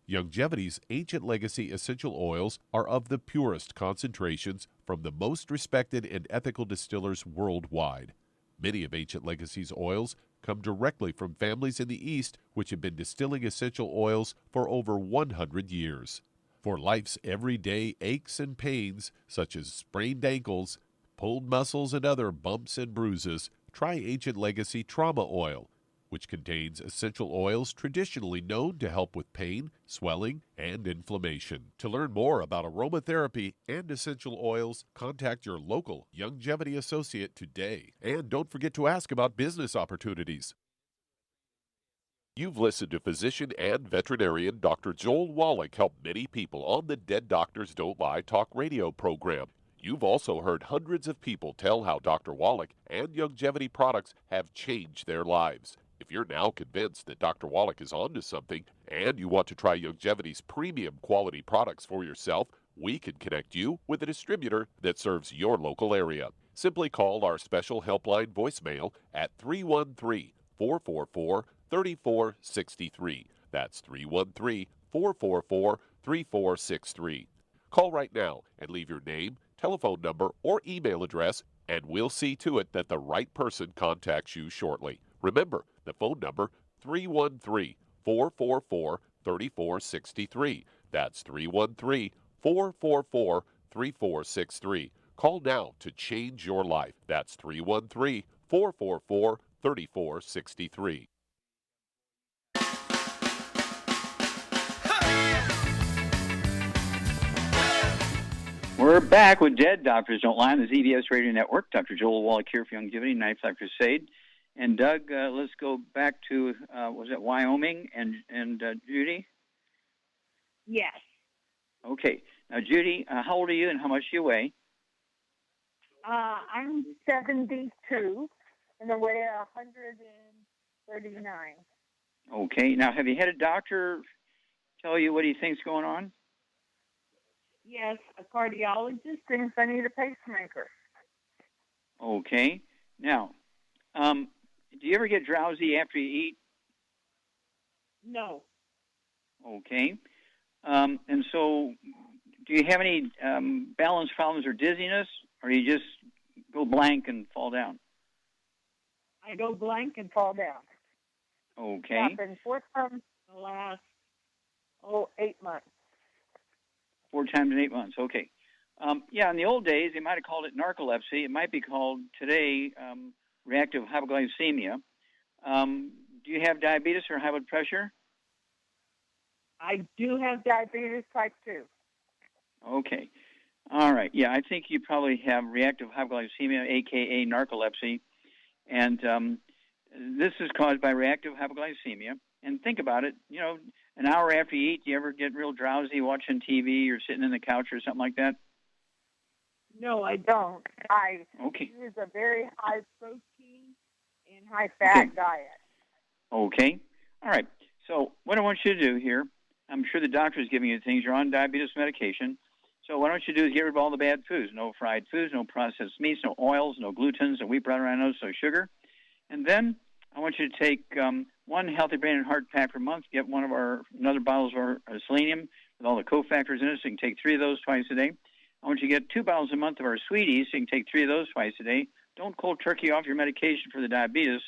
Speaker 8: Youngevity's ancient legacy essential oils are of the purest concentrations from the most respected and ethical distillers worldwide. Many of Ancient Legacy's oils come directly from families in the East which have been distilling essential oils for over 100 years. For life's everyday aches and pains, such as sprained ankles, pulled muscles, and other bumps and bruises, try Ancient Legacy Trauma Oil, which contains essential oils traditionally known to help with pain, swelling, and inflammation. To learn more about aromatherapy and essential oils, contact your local Youngevity associate today. And don't forget to ask about business opportunities.
Speaker 9: You've listened to physician and veterinarian Dr. Joel Wallach help many people on the Dead Doctors Don't Lie talk radio program. You've also heard hundreds of people tell how Dr. Wallach and Youngevity products have changed their lives. If you're now convinced that Dr. Wallach is onto something and you want to try Youngevity's premium quality products for yourself, we can connect you with a distributor that serves your local area. Simply call our special helpline voicemail at 313-444-3463. That's 313-444-3463. Call right now and leave your name, telephone number, or email address, and we'll see to it that the right person contacts you shortly. Remember, the phone number, 313-444-3463. That's 313-444-3463. Call now to change your life. That's 313-444-3463.
Speaker 3: We're back with Dead Doctors Don't Lie on the ZBS Radio Network. Dr. Joel Wallach here for Youngevity, Knife Life Crusade. And Doug, let's go back to, was it Wyoming and Judy?
Speaker 12: Yes.
Speaker 3: Okay. Now, Judy, how old are you and how much do you weigh?
Speaker 12: I'm 72 and I weigh 139.
Speaker 3: Okay. Now, have you had a doctor tell you what he thinks going on?
Speaker 12: Yes, a cardiologist thinks I need a pacemaker.
Speaker 3: Okay. Now, do you ever get drowsy after you eat?
Speaker 12: No.
Speaker 3: Okay. And so, do you have any balance problems or dizziness, or do you just go blank and fall down?
Speaker 12: I go blank and fall down.
Speaker 3: Okay.
Speaker 12: It's happened 4 times in the last, 8 months.
Speaker 3: 4 times in 8 months. Okay. Yeah, in the old days, they might have called it narcolepsy. It might be called today reactive hypoglycemia. Do you have diabetes or high blood pressure?
Speaker 12: I do have diabetes type 2.
Speaker 3: Okay. All right. Yeah, I think you probably have reactive hypoglycemia, a.k.a. narcolepsy. And this is caused by reactive hypoglycemia. And think about it, an hour after you eat, do you ever get real drowsy watching TV or sitting in the couch or something like that?
Speaker 12: No, I don't. I use a very high protein and high fat diet.
Speaker 3: Okay. All right. So what I want you to do here, I'm sure the doctor is giving you things. You're on diabetes medication. So what I want you to do is get rid of all the bad foods. No fried foods, no processed meats, no oils, no glutens, no wheat, brown rhinos, no sugar. And then I want you to take one Healthy Brain and Heart pack per month. Get another bottles of our selenium with all the cofactors in it, so you can take 3 of those twice a day. I want you to get 2 bottles a month of our sweeties, so you can take 3 of those twice a day. Don't cold turkey off your medication for the diabetes,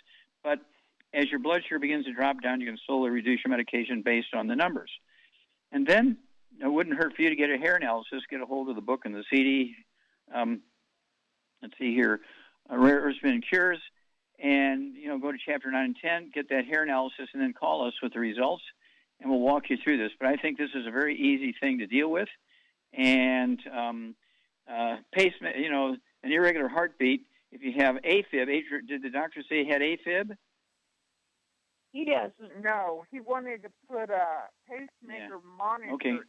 Speaker 3: but as your blood sugar begins to drop down, you can slowly reduce your medication based on the numbers. And then it wouldn't hurt for you to get a hair analysis, get a hold of the book and the CD. Let's see here, Rare Earths and Cures, and go to chapter 9 and 10, get that hair analysis, and then call us with the results, and we'll walk you through this. But I think this is a very easy thing to deal with. And pacemaker, an irregular heartbeat. If you have AFib, did the doctor say he had AFib?
Speaker 12: He doesn't know. He wanted to put a pacemaker monitor.
Speaker 3: Okay.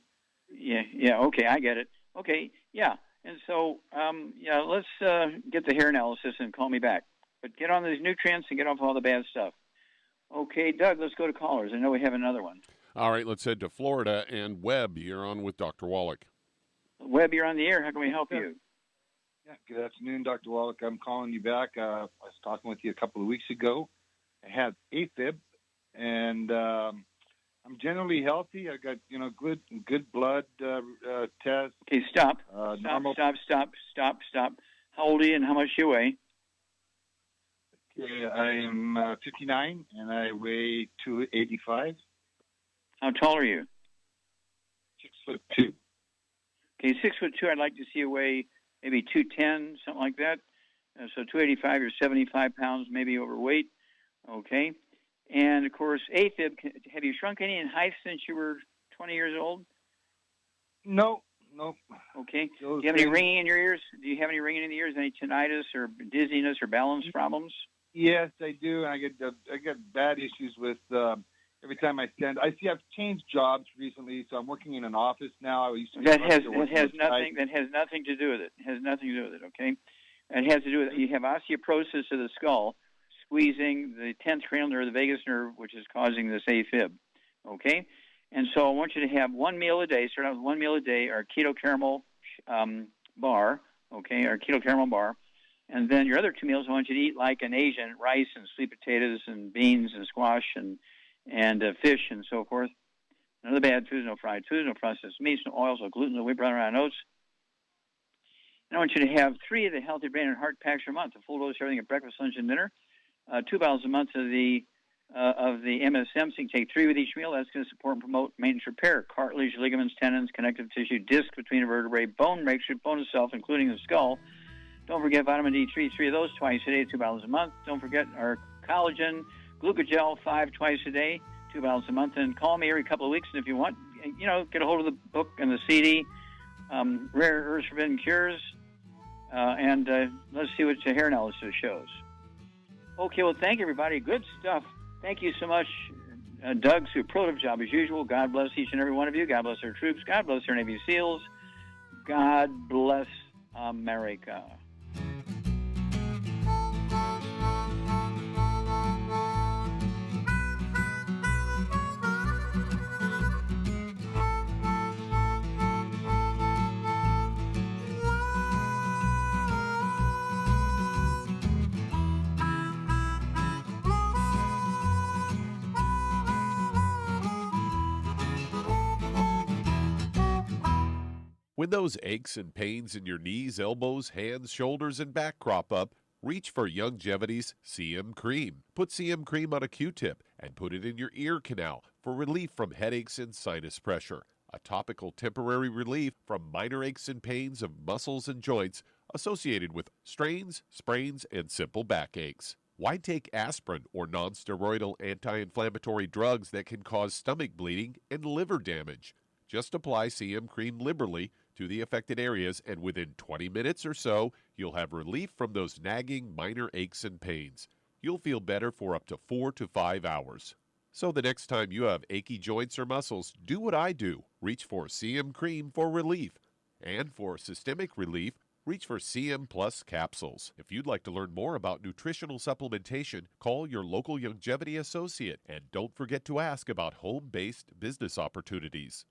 Speaker 3: Yeah. Okay, I get it. Okay. Yeah. And so, let's get the hair analysis and call me back. But get on these nutrients and get off all the bad stuff. Okay, Doug, let's go to callers. I know we have another one.
Speaker 4: All right, let's head to Florida. And Webb, you're on with Dr. Wallach.
Speaker 3: Webb, you're on the air. How can we help you?
Speaker 13: Yeah, good afternoon, Dr. Wallach. I'm calling you back. I was talking with you a couple of weeks ago. I had AFib, and I'm generally healthy. I got, good blood tests.
Speaker 3: Okay, stop.
Speaker 13: Normal.
Speaker 3: Stop. How old are you and how much do you weigh?
Speaker 13: Okay, I am 59, and I weigh 285.
Speaker 3: How tall are you?
Speaker 13: 6'2".
Speaker 3: Okay, 6'2". I'd like to see you weigh maybe 210, something like that. So 285, you're 75 pounds, maybe overweight. Okay. And, of course, AFib, have you shrunk any in height since you were 20 years old?
Speaker 13: No.
Speaker 3: Okay. Do you have any ringing in your ears? Do you have any ringing in the ears, any tinnitus or dizziness or balance problems?
Speaker 13: Yes, I do. I get bad issues with every time I stand. I've changed jobs recently, so I'm working in an office now. I used to
Speaker 3: that has nothing to do with it. It has nothing to do with it. Okay. It has to do with you have osteoporosis of the skull, squeezing the 10th cranial nerve, the vagus nerve, which is causing this AFib. Okay. And so I want you to have one meal a day. Start out with one meal a day, or keto caramel bar. Okay, or keto caramel bar. And then your other two meals, I want you to eat like an Asian, rice and sweet potatoes and beans and squash and fish and so forth. None of the bad foods, no fried foods, no processed meats, no oils, no gluten, no wheat, brown, and oats. And I want you to have 3 of the Healthy Brain and Heart packs a month, a full dose of everything at breakfast, lunch, and dinner. 2 bottles a month of the MSM, so you can take 3 with each meal. That's going to support and promote maintenance repair, cartilage, ligaments, tendons, connective tissue, disc between the vertebrae, bone, makeshift bone itself, including the skull. Don't forget vitamin D3, 3 of those twice a day, 2 bottles a month. Don't forget our collagen, glucogel, 5 twice a day, 2 bottles a month. And call me every couple of weeks, and if you want, get a hold of the book and the CD, Rare Herbs Forbidden Cures, and let's see what the hair analysis shows. Okay, well, thank you, everybody. Good stuff. Thank you so much, Doug. Superlative job as usual. God bless each and every one of you. God bless our troops. God bless our Navy SEALs. God bless America.
Speaker 9: When those aches and pains in your knees, elbows, hands, shoulders, and back crop up, reach for Youngevity's CM Cream. Put CM Cream on a Q-tip and put it in your ear canal for relief from headaches and sinus pressure. A topical temporary relief from minor aches and pains of muscles and joints associated with strains, sprains, and simple backaches. Why take aspirin or non-steroidal anti-inflammatory drugs that can cause stomach bleeding and liver damage? Just apply CM Cream liberally to the affected areas, and within 20 minutes or so, you'll have relief from those nagging minor aches and pains. You'll feel better for up to 4 to 5 hours. So the next time you have achy joints or muscles, do what I do. Reach for CM Cream for relief. And for systemic relief, reach for CM Plus capsules. If you'd like to learn more about nutritional supplementation, call your local Youngevity associate. And don't forget to ask about home-based business opportunities.